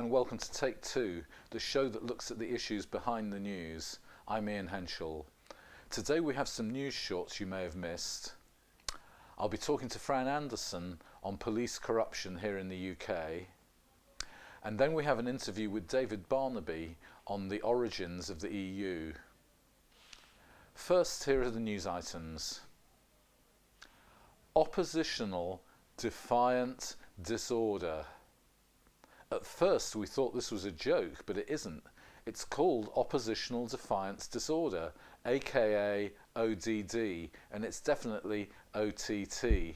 and welcome to Take Two, the show that looks at the issues behind the news. I'm Henshall. Today we have some news shorts you may have missed. I'll be talking to Fran Anderson on police corruption here in the UK. And then we have an interview with David Barnby on the origins of the EU. First, here are the news items. Oppositional defiant disorder. At first we thought this was a joke, but it isn't. It's called oppositional defiance disorder, aka ODD, and it's definitely OTT.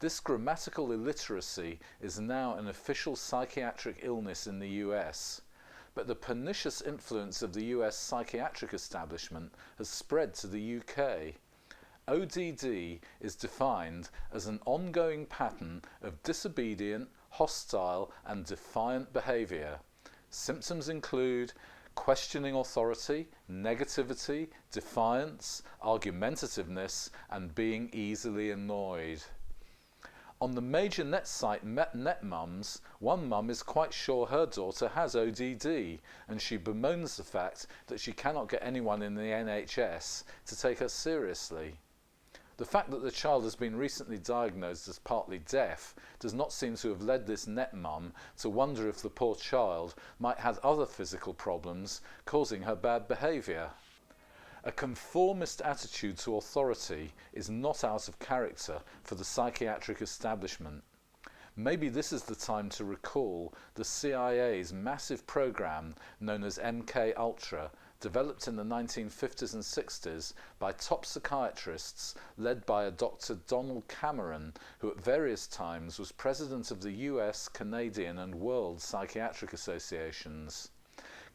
This grammatical illiteracy is now an official psychiatric illness in the US, but the pernicious influence of the US psychiatric establishment has spread to the UK. ODD is defined as an ongoing pattern of disobedient, hostile and defiant behaviour. Symptoms include questioning authority, negativity, defiance, argumentativeness and being easily annoyed. On the major net site NetMums, one mum is quite sure her daughter has ODD and she bemoans the fact that she cannot get anyone in the NHS to take her seriously. The fact that the child has been recently diagnosed as partly deaf does not seem to have led this net mum to wonder if the poor child might have other physical problems causing her bad behaviour. A conformist attitude to authority is not out of character for the psychiatric establishment. Maybe this is the time to recall the CIA's massive programme known as MK-Ultra, developed in the 1950s and 60s by top psychiatrists led by a Dr. Donald Cameron, who at various times was president of the US, Canadian and World Psychiatric Associations.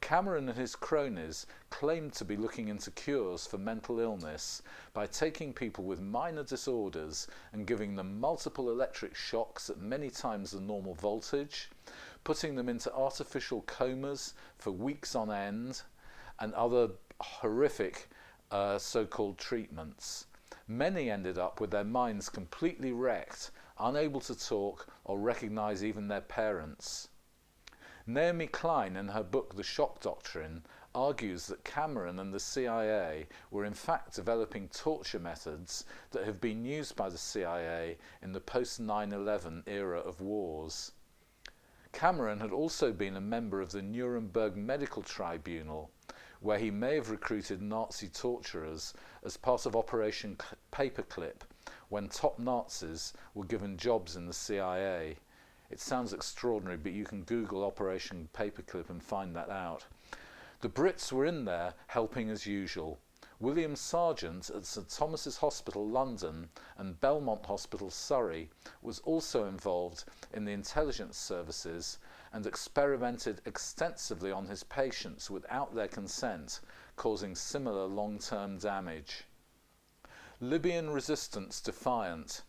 Cameron and his cronies claimed to be looking into cures for mental illness by taking people with minor disorders and giving them multiple electric shocks at many times the normal voltage, putting them into artificial comas for weeks on end, and other horrific so-called treatments. Many ended up with their minds completely wrecked, unable to talk or recognise even their parents. Naomi Klein, in her book The Shock Doctrine, argues that Cameron and the CIA were in fact developing torture methods that have been used by the CIA in the post-9/11 era of wars. Cameron had also been a member of the Nuremberg Medical Tribunal, where he may have recruited Nazi torturers as part of Operation Paperclip, when top Nazis were given jobs in the CIA. It sounds extraordinary, but you can Google Operation Paperclip and find that out. The Brits were in there helping as usual. William Sargent at St Thomas's Hospital, London and Belmont Hospital, Surrey, was also involved in the intelligence services and experimented extensively on his patients without their consent, causing similar long-term damage. Libyan resistance defiant.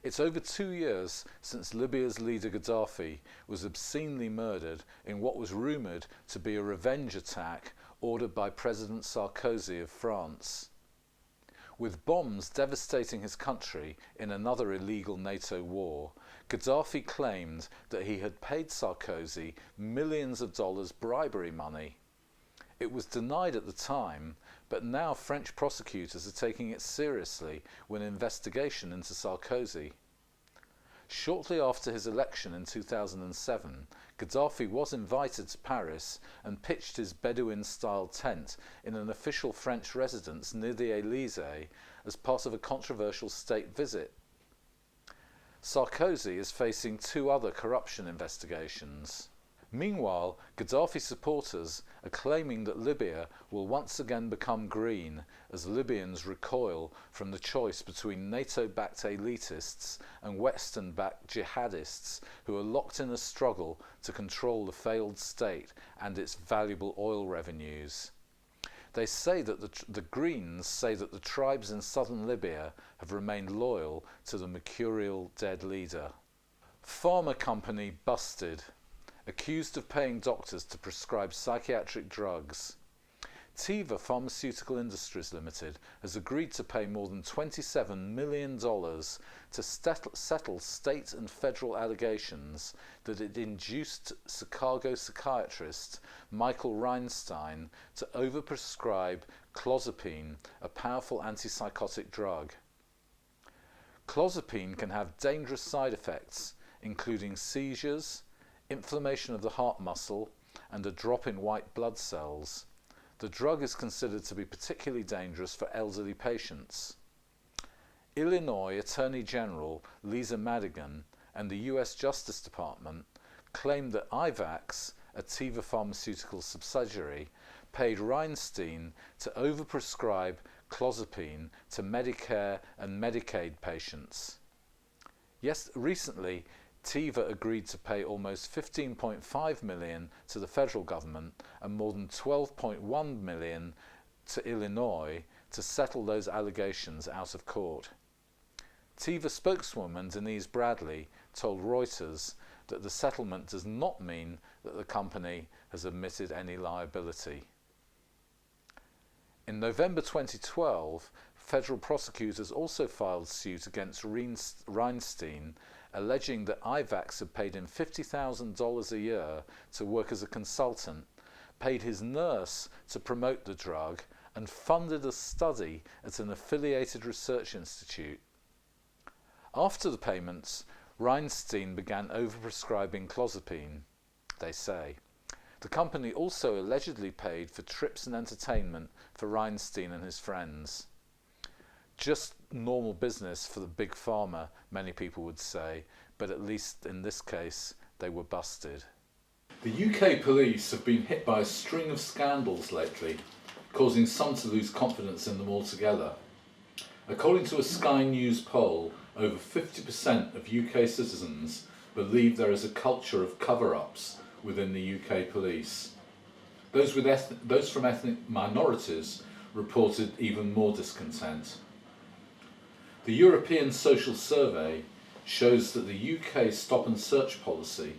It's over 2 years since Libya's leader Gaddafi was obscenely murdered in what was rumoured to be a revenge attack ordered by President Sarkozy of France. With bombs devastating his country in another illegal NATO war, Gaddafi claimed that he had paid Sarkozy millions of dollars bribery money. It was denied at the time, but now French prosecutors are taking it seriously with an investigation into Sarkozy. Shortly after his election in 2007, Gaddafi was invited to Paris and pitched his Bedouin-style tent in an official French residence near the Élysée as part of a controversial state visit. Sarkozy is facing 2 other corruption investigations. Meanwhile, Gaddafi supporters are claiming that Libya will once again become green as Libyans recoil from the choice between NATO-backed elitists and Western-backed jihadists who are locked in a struggle to control the failed state and its valuable oil revenues. They say that the Greens say that the tribes in southern Libya have remained loyal to the mercurial dead leader. Pharma company busted. Accused of paying doctors to prescribe psychiatric drugs. Teva Pharmaceutical Industries Limited has agreed to pay more than $27 million to settle state and federal allegations that it induced Chicago psychiatrist Michael Reinstein to overprescribe clozapine, a powerful antipsychotic drug. Clozapine can have dangerous side effects, including seizures, inflammation of the heart muscle, and a drop in white blood cells. The drug is considered to be particularly dangerous for elderly patients. Illinois Attorney General Lisa Madigan and the US Justice Department claimed that IVAX, a Teva Pharmaceutical subsidiary, paid Reinstein to overprescribe clozapine to Medicare and Medicaid patients. Recently, Teva agreed to pay almost $15.5 million to the federal government and more than $12.1 million to Illinois to settle those allegations out of court. Teva spokeswoman Denise Bradley told Reuters that the settlement does not mean that the company has admitted any liability. In November 2012, federal prosecutors also filed suit against Reinstein, alleging that IVAX had paid him $50,000 a year to work as a consultant, paid his nurse to promote the drug, and funded a study at an affiliated research institute. After the payments, Reinstein began overprescribing clozapine, they say. The company also allegedly paid for trips and entertainment for Reinstein and his friends. Just normal business for the big pharma, many people would say, but at least in this case, they were busted. The UK police have been hit by a string of scandals lately, causing some to lose confidence in them altogether. According to a Sky News poll, over 50% of UK citizens believe there is a culture of cover-ups within the UK police. Those from ethnic minorities reported even more discontent. The European Social Survey shows that the UK stop and search policy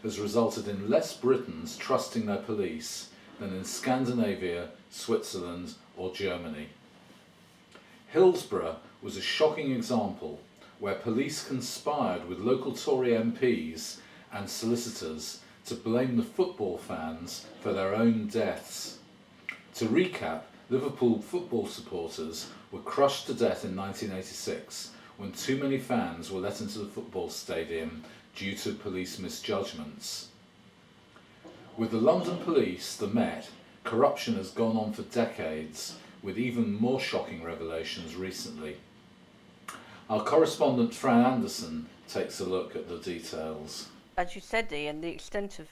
has resulted in less Britons trusting their police than in Scandinavia, Switzerland or Germany. Hillsborough was a shocking example where police conspired with local Tory MPs and solicitors to blame the football fans for their own deaths. To recap, Liverpool football supporters were crushed to death in 1986 when too many fans were let into the football stadium due to police misjudgments. With the London Police, the Met, corruption has gone on for decades, with even more shocking revelations recently. Our correspondent Fran Anderson takes a look at the details. As you said, Ian, the extent of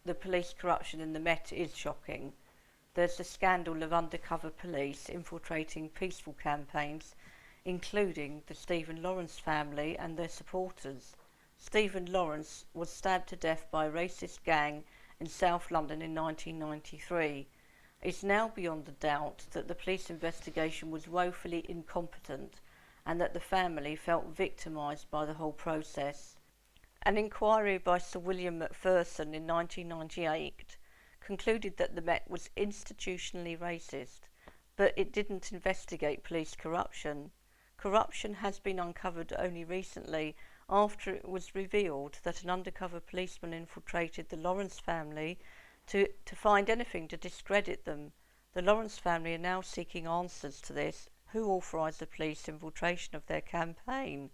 the police corruption in the Met is shocking. There's the scandal of undercover police infiltrating peaceful campaigns, including the Stephen Lawrence family and their supporters. Stephen Lawrence was stabbed to death by a racist gang in South London in 1993. It's now beyond a doubt that the police investigation was woefully incompetent and that the family felt victimised by the whole process. An inquiry by Sir William Macpherson in 1998 concluded that the Met was institutionally racist, but it didn't investigate police corruption. Corruption has been uncovered only recently after it was revealed that an undercover policeman infiltrated the Lawrence family to find anything to discredit them. The Lawrence family are now seeking answers to this. Who authorised the police infiltration of their campaign?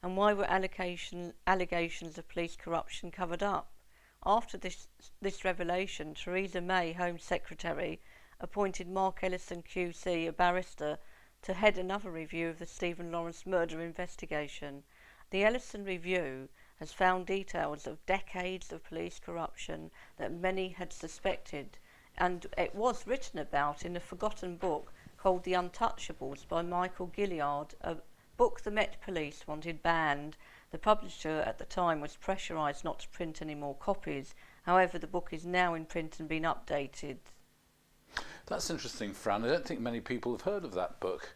And why were allegations of police corruption covered up? After this revelation, Theresa May, Home Secretary, appointed Mark Ellison QC, a barrister, to head another review of the Stephen Lawrence murder investigation. The Ellison review has found details of decades of police corruption that many had suspected, and it was written about in a forgotten book called The Untouchables by Michael Gilliard, a book the Met Police wanted banned. The publisher at the time was pressurised not to print any more copies. However, the book is now in print and been updated. That's interesting, Fran. I don't think many people have heard of that book.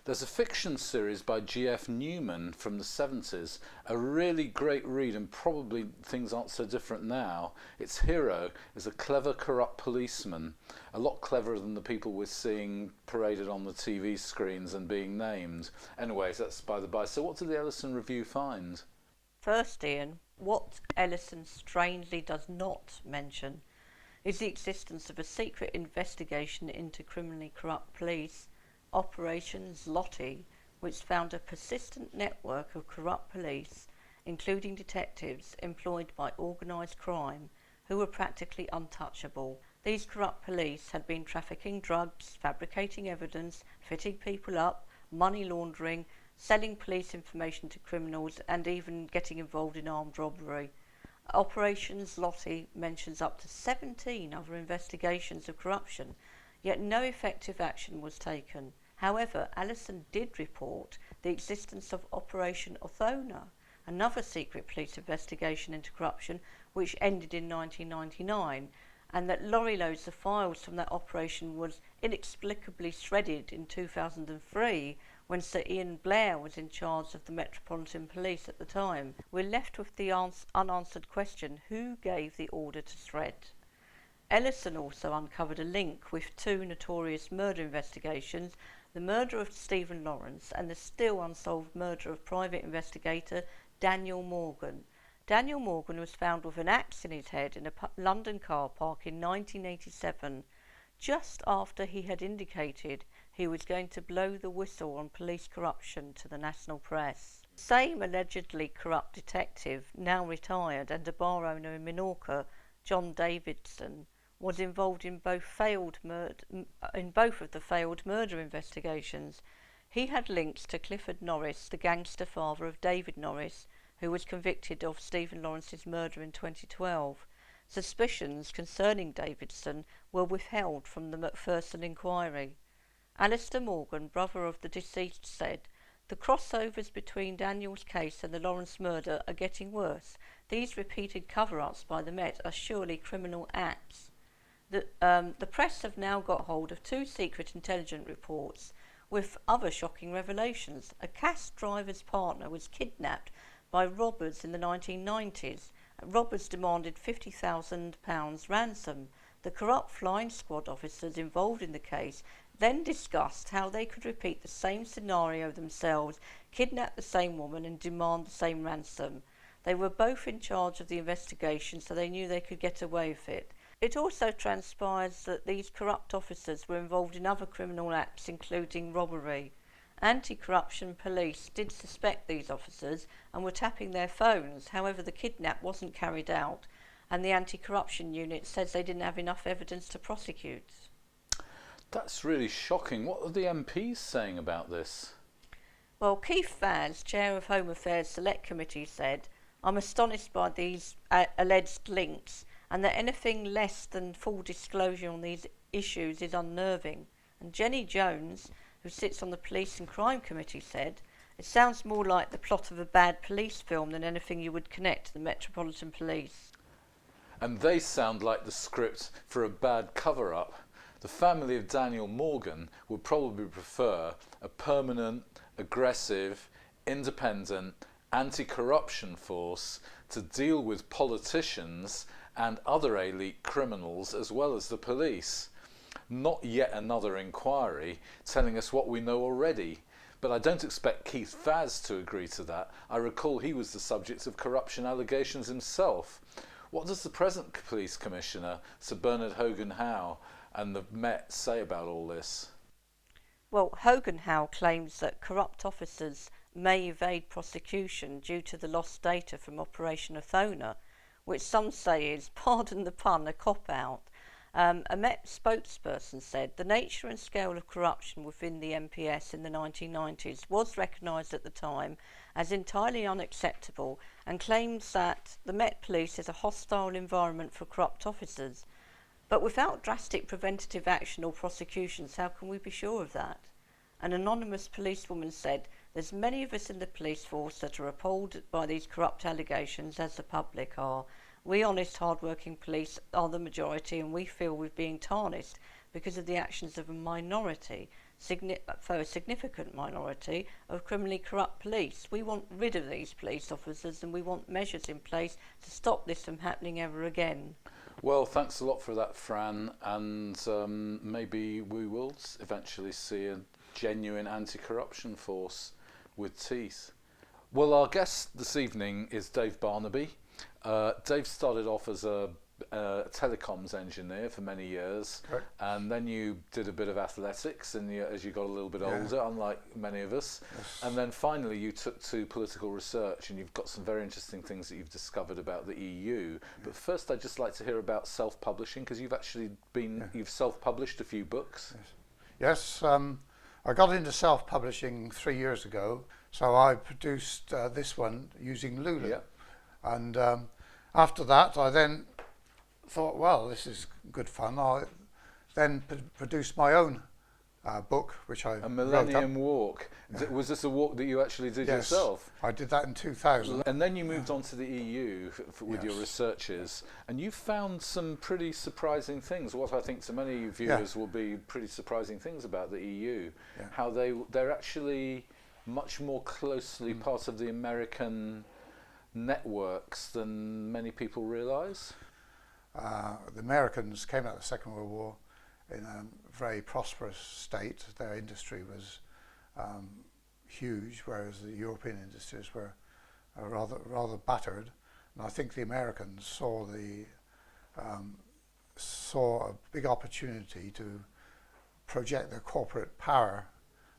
There's a fiction series by G.F. Newman from the 70s, a really great read, and probably things aren't so different now. Its hero is a clever, corrupt policeman, a lot cleverer than the people we're seeing paraded on the TV screens and being named. Anyways, that's by the by. So what did the Ellison Review find? First, Ian, what Ellison strangely does not mention is the existence of a secret investigation into criminally corrupt police, Operation Zloty, which found a persistent network of corrupt police, including detectives employed by organised crime, who were practically untouchable. These corrupt police had been trafficking drugs, fabricating evidence, fitting people up, money laundering, selling police information to criminals, and even getting involved in armed robbery. Operation Zloty mentions up to 17 other investigations of corruption, yet no effective action was taken. However, Ellison did report the existence of Operation Othona, another secret police investigation into corruption which ended in 1999, and that lorry loads of files from that operation was inexplicably shredded in 2003 when Sir Ian Blair was in charge of the Metropolitan Police at the time. We're left with the unanswered question, who gave the order to shred? Ellison also uncovered a link with two notorious murder investigations, the murder of Stephen Lawrence and the still unsolved murder of private investigator Daniel Morgan. Daniel Morgan was found with an axe in his head in a London car park in 1987, just after he had indicated he was going to blow the whistle on police corruption to the national press. The same allegedly corrupt detective, now retired and a bar owner in Minorca, John Davidson, was involved in both of the failed murder investigations. He had links to Clifford Norris, the gangster father of David Norris, who was convicted of Stephen Lawrence's murder in 2012. Suspicions concerning Davidson were withheld from the Macpherson inquiry. Alistair Morgan, brother of the deceased, said, "The crossovers between Daniel's case and the Lawrence murder are getting worse. These repeated cover-ups by the Met are surely criminal acts." The press have now got hold of two secret intelligence reports with other shocking revelations. A cash driver's partner was kidnapped by robbers in the 1990s. Robbers demanded £50,000 ransom. The corrupt flying squad officers involved in the case then discussed how they could repeat the same scenario themselves, kidnap the same woman and demand the same ransom. They were both in charge of the investigation, so they knew they could get away with it. It also transpires that these corrupt officers were involved in other criminal acts, including robbery. Anti-corruption police did suspect these officers and were tapping their phones. However, the kidnap wasn't carried out, and the anti-corruption unit says they didn't have enough evidence to prosecute. That's really shocking. What are the MPs saying about this? Well, Keith Vaz, chair of Home Affairs Select Committee, said, "I'm astonished by these alleged links, and that anything less than full disclosure on these issues is unnerving." And Jenny Jones, who sits on the Police and Crime Committee, said, "It sounds more like the plot of a bad police film than anything you would connect to the Metropolitan Police." And they sound like the script for a bad cover-up. The family of Daniel Morgan would probably prefer a permanent, aggressive, independent, anti-corruption force to deal with politicians and other elite criminals as well as the police. Not yet another inquiry telling us what we know already. But I don't expect Keith Vaz to agree to that. I recall he was the subject of corruption allegations himself. What does the present police commissioner, Sir Bernard Hogan-Howe, and the Met say about all this? Well, Hogan-Howe claims that corrupt officers may evade prosecution due to the lost data from Operation Othona, which some say is, pardon the pun, a cop-out. A Met spokesperson said the nature and scale of corruption within the MPS in the 1990s was recognised at the time as entirely unacceptable, and claims that the Met Police is a hostile environment for corrupt officers. But without drastic preventative action or prosecutions, how can we be sure of that? An anonymous policewoman said, "There's many of us in the police force that are appalled by these corrupt allegations, as the public are. We honest, hard-working police are the majority, and we feel we're being tarnished because of the actions of a minority. for a significant minority of criminally corrupt police. We want rid of these police officers, and we want measures in place to stop this from happening ever again. Well, thanks a lot for that, Fran, and maybe we will eventually see a genuine anti-corruption force with teeth. Well, our guest this evening is Dave Barnaby. Dave started off as a telecoms engineer for many years, Correct. And then you did a bit of athletics as you got a little bit older, unlike many of us. Yes. And then finally you took to political research, and you've got some very interesting things that you've discovered about the EU. But first I'd just like to hear about self-publishing, because you've actually you've self-published a few books. Yes, I got into self-publishing 3 years ago, so I produced this one using Lulu. Yeah. And after that I then thought, well, this is good fun. I then produced my own book, which I A Millennium wrote Walk. Was this a walk that you actually did yourself? I did that in 2000. And then you moved on to the EU with your Yes. researches, and you found some pretty surprising things. What I think to many viewers will be pretty surprising things about the EU, how they're actually much more closely part of the American networks than many people realise. The Americans came out of the Second World War in a very prosperous state. Their industry was huge, whereas the European industries were rather battered. And I think the Americans saw a big opportunity to project their corporate power.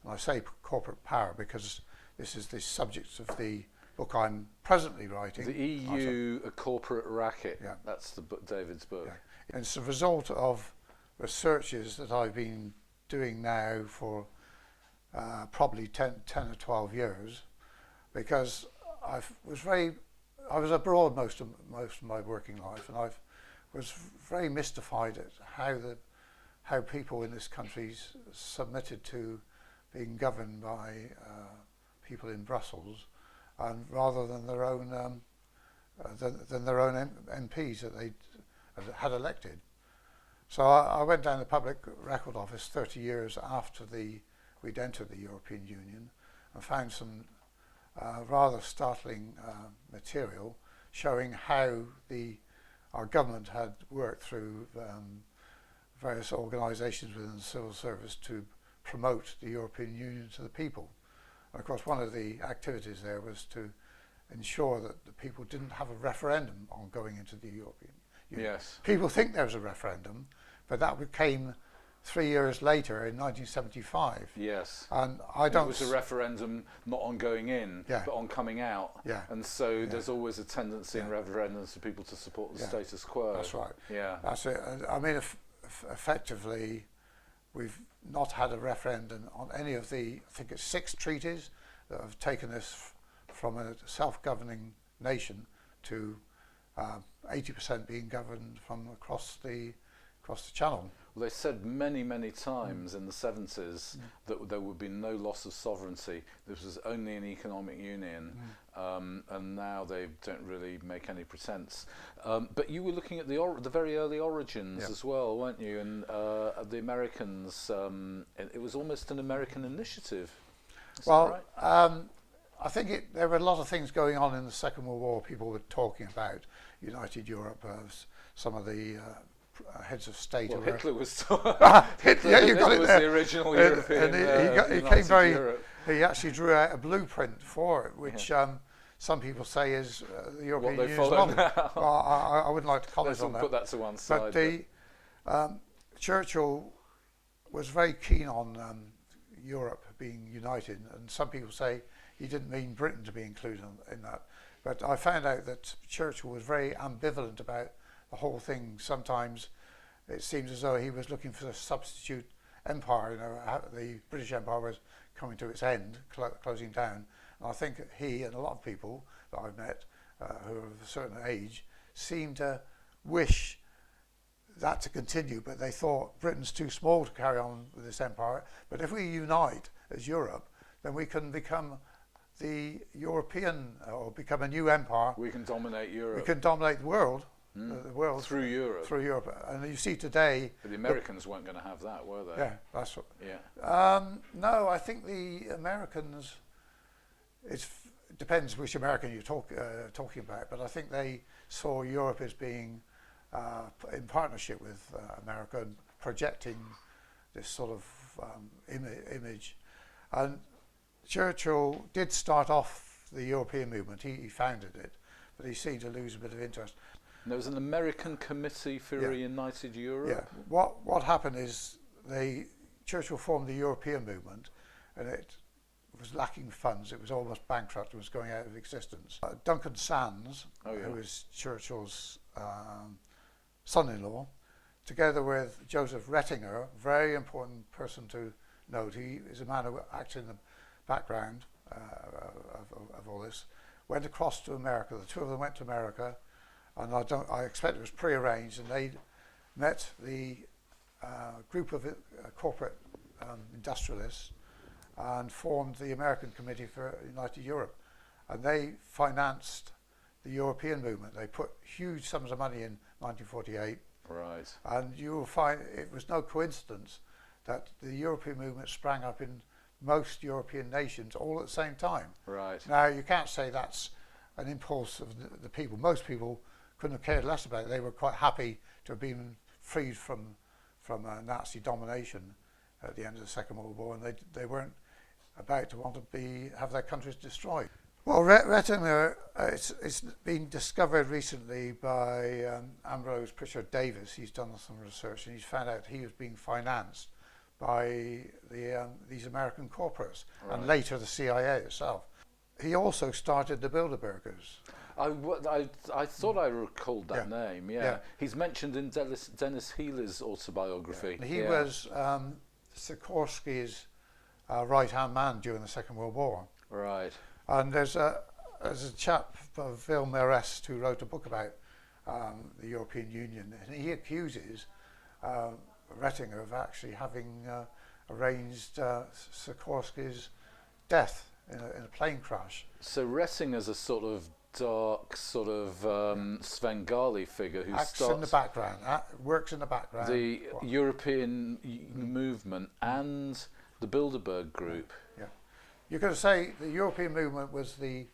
And I say corporate power because this is the subject of the book I'm presently writing. The EU, a corporate racket. Yeah. That's the book, David's book. Yeah. And it's a result of researches that I've been doing now for probably 10 or 12 years, because I was abroad most of my working life, and I was very mystified at how people in this country submitted to being governed by people in Brussels, and rather than their own MPs that they had elected. So I went down the Public Record Office 30 years after we'd entered the European Union, and found some rather startling material showing how our government had worked through various organisations within the civil service to promote the European Union to the people. And of course, one of the activities there was to ensure that the people didn't have a referendum on going into the European Union. Yes. People think there was a referendum, but that came 3 years later in 1975. Yes. And I don't. It was a referendum not on going in, but on coming out. Yeah. And so there's always a tendency in referendums for people to support the status quo. That's right. Yeah. That's it. I mean, effectively, we've not had a referendum on any of I think it's 6 treaties that have taken us from a self-governing nation to 80% being governed from across the channel. Well, they said many, many times in the 70s that there would be no loss of sovereignty. This was only an economic union, and now they don't really make any pretense. But you were looking at the very early origins as well, weren't you? And the Americans, it was almost an American initiative. Is that right? I think there were a lot of things going on in the Second World War. People were talking about United Europe, some of the heads of state. Well, Hitler was Hitler was the original European. He came very. Europe. He actually drew out a blueprint for it, which some people say is the European Union's model. Well, I wouldn't like to comment on that. Put that to one side. But Churchill was very keen on Europe being united, and some people say he didn't mean Britain to be included in that. But I found out that Churchill was very ambivalent about the whole thing. Sometimes it seems as though he was looking for a substitute empire. The British Empire was coming to its end, closing down. And I think he and a lot of people that I've met who are of a certain age seem to wish that to continue, but they thought Britain's too small to carry on with this empire. But if we unite as Europe, then we can become the European, or become a new empire. We can dominate Europe. We can dominate the world. the world through Europe. Through Europe, and you see today. But the Americans weren't going to have that, were they? Yeah, that's what. Yeah. No, I think the Americans. It depends which American you're talking about, but I think they saw Europe as being in partnership with America and projecting this sort of image. And Churchill did start off the European movement. He founded it, but he seemed to lose a bit of interest. And there was an American Committee for a United Europe. Yeah. What happened is Churchill formed the European movement, and it was lacking funds. It was almost bankrupt. It was going out of existence. Duncan Sands, who was Churchill's son-in-law, together with Joseph Rettinger, very important person to note. He is a man who acted in the background of all this, went across to America. The two of them went to America, and I expect it was pre-arranged, and they met the group of corporate industrialists and formed the American Committee for United Europe, and they financed the European movement. They put huge sums of money in 1948. Right. And you will find it was no coincidence that the European movement sprang up in most European nations all at the same time. Right. Now, you can't say that's an impulse of the people. Most people couldn't have cared less about it. They were quite happy to have been freed from Nazi domination at the end of the Second World War, and they weren't about to want to have their countries destroyed. Well, Rettinger, it's been discovered recently by Ambrose Pritchard Davis. He's done some research, and he's found out he was being financed by these American corporates, and later the CIA itself. He also started the Bilderbergers. I thought I recalled that name. Yeah. He's mentioned in Dennis Healy's autobiography. He was Sikorsky's right-hand man during the Second World War. Right. And there's a chap, Phil Merest, who wrote a book about the European Union, and he accuses Rettinger of actually having arranged Sikorsky's death in a plane crash. So Rettinger's a sort of dark, sort of Svengali figure who acts in the background, works in the background. The European movement and the Bilderberg group. Yeah, you could say the European movement was it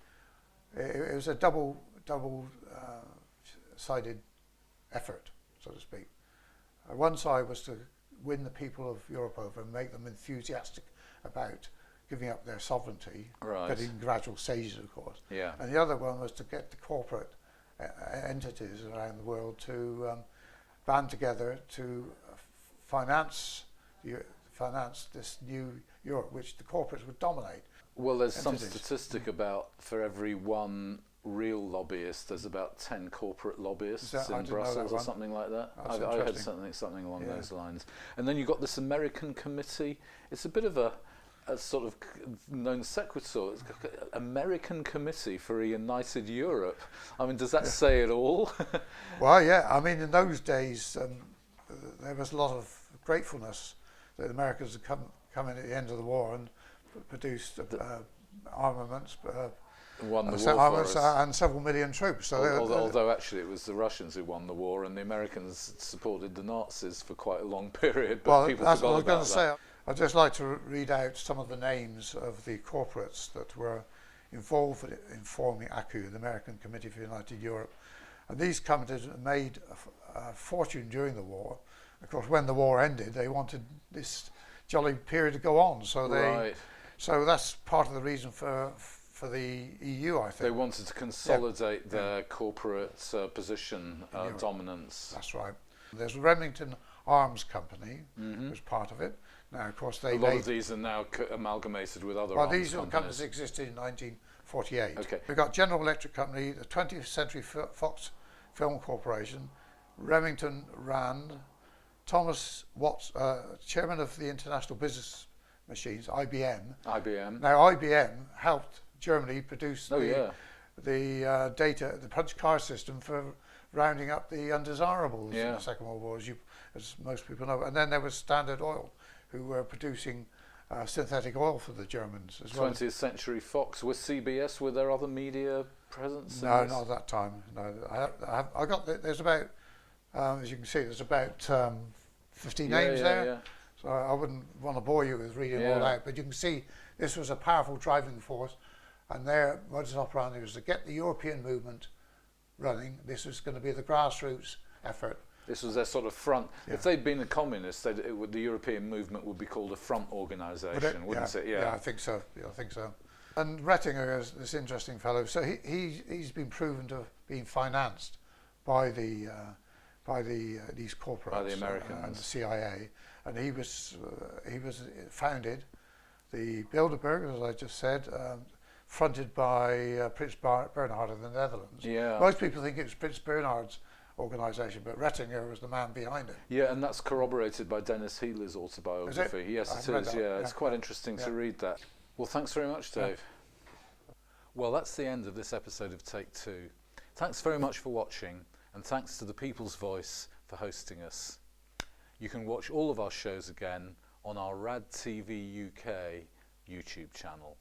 was a double sided effort, so to speak. One side was to win the people of Europe over and make them enthusiastic about giving up their sovereignty, but in gradual stages, of course. Yeah. And the other one was to get the corporate entities around the world to band together to finance this new Europe, which the corporates would dominate. Well, there's some statistic about for every one real lobbyist, there's about 10 corporate lobbyists in Brussels or something like that. I heard something along those lines. And then you've got this American committee. It's a bit of a sort of non sequitur. It's American Committee for a United Europe. I mean, does that say it all? Well, yeah. I mean, in those days, there was a lot of gratefulness that the Americans had come in at the end of the war and produced armaments. Won the war for us. And several million troops. So although actually it was the Russians who won the war, and the Americans supported the Nazis for quite a long period. But people that's what I forgot was going about to say. I'd just like to read out some of the names of the corporates that were involved in forming ACU, the American Committee for United Europe. And these companies made a fortune during the war. Of course, when the war ended, they wanted this jolly period to go on. So so that's part of the reason for the EU, I think. They wanted to consolidate their corporate position, dominance. That's right. There's Remington Arms Company, was part of it. Now, of course, a lot of these are now amalgamated with other arms these companies. companies existed in 1948. Okay. We've got General Electric Company, the 20th Century Fox Film Corporation, Remington Rand, Thomas Watts, chairman of the International Business Machines, IBM. Now, IBM helped Germany produce the punch card system for rounding up the undesirables in the Second World War, as most people know. And then there was Standard Oil, who were producing synthetic oil for the Germans as well. 20th Century Fox. With CBS, were there other media presence? No, not at that time. No, I got there's about, as you can see, there's about 50 names there. Yeah. So I wouldn't want to bore you with reading them all out, but you can see this was a powerful driving force, and their modus operandi was to get the European movement running. This was going to be the grassroots effort. This was their sort of front. Yeah. If they'd been a communist, the European movement would be called a front organisation, wouldn't it? Yeah, I think so. Yeah, I think so. And Rettinger is this interesting fellow. So he's been proven to have been financed by these corporates, by the Americans and the CIA, and he was founded the Bilderberg, as I just said, fronted by Prince Bernhard of the Netherlands. Yeah. Most people think it was Prince Bernhard's organisation, but Rettinger was the man behind it. Yeah, and that's corroborated by Dennis Healy's autobiography. Is it? Yes, it is. Yeah, it's quite interesting to read that. Well, thanks very much, Dave. Yeah. Well, that's the end of this episode of Take Two. Thanks very much for watching, and thanks to the People's Voice for hosting us. You can watch all of our shows again on our RADTV UK YouTube channel.